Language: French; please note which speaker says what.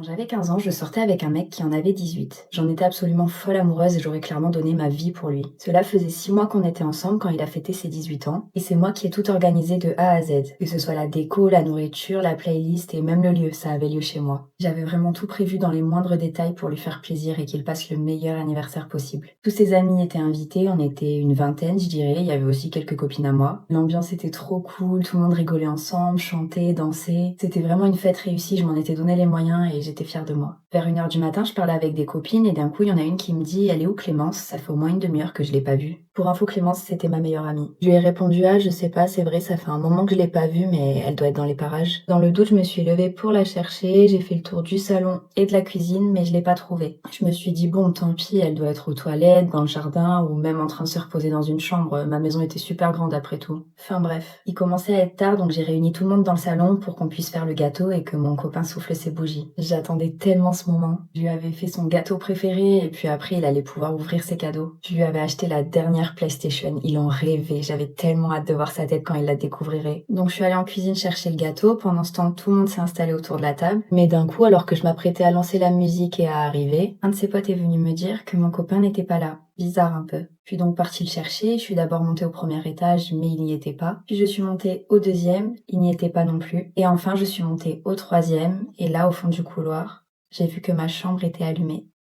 Speaker 1: Quand j'avais 15 ans, je sortais avec un mec qui en avait 18. J'en étais absolument folle amoureuse et j'aurais clairement donné ma vie pour lui. Cela faisait 6 mois qu'on était ensemble quand il a fêté ses 18 ans, et c'est moi qui ai tout organisé de A à Z. Que ce soit la déco, la nourriture, la playlist et même le lieu, ça avait lieu chez moi. J'avais vraiment tout prévu dans les moindres détails pour lui faire plaisir et qu'il passe le meilleur anniversaire possible. Tous ses amis étaient invités, on était une vingtaine je dirais, il y avait aussi quelques copines à moi. L'ambiance était trop cool, tout le monde rigolait ensemble, chantait, dansait. C'était vraiment une fête réussie, je m'en étais donné les moyens et j'étais fière de moi. Vers 1 heure du matin, je parlais avec des copines et d'un coup, il y en a une qui me dit: «Elle est où Clémence? Ça fait au moins une demi-heure que je l'ai pas vue». Pour info, Clémence, c'était ma meilleure amie. Je lui ai répondu: «Ah, je sais pas, c'est vrai, ça fait un moment que je l'ai pas vue, mais elle doit être dans les parages». Dans le doute, je me suis levée pour la chercher, j'ai fait le tour du salon et de la cuisine, mais je l'ai pas trouvée. Je me suis dit: «Bon, tant pis, elle doit être aux toilettes, dans le jardin ou même en train de se reposer dans une chambre. Ma maison était super grande après tout». Enfin bref, il commençait à être tard, donc j'ai réuni tout le monde dans le salon pour qu'on puisse faire le gâteau et que mon copain souffle ses bougies. J'attendais tellement ce moment. Je lui avais fait son gâteau préféré et puis après il allait pouvoir ouvrir ses cadeaux. Je lui avais acheté la dernière PlayStation, il en rêvait, j'avais tellement hâte de voir sa tête quand il la découvrirait. Donc je suis allée en cuisine chercher le gâteau, pendant ce temps tout le monde s'est installé autour de la table, mais d'un coup alors que je m'apprêtais à lancer la musique et à arriver, un de ses potes est venu me dire que mon copain n'était pas là. Bizarre un peu. Je suis donc partie le chercher, je suis d'abord montée au premier étage, mais il n'y était pas. Puis je suis montée au deuxième, il n'y était pas non plus. Et enfin, je suis montée au troisième, et là, au fond du couloir, j'ai vu que ma chambre était allumée.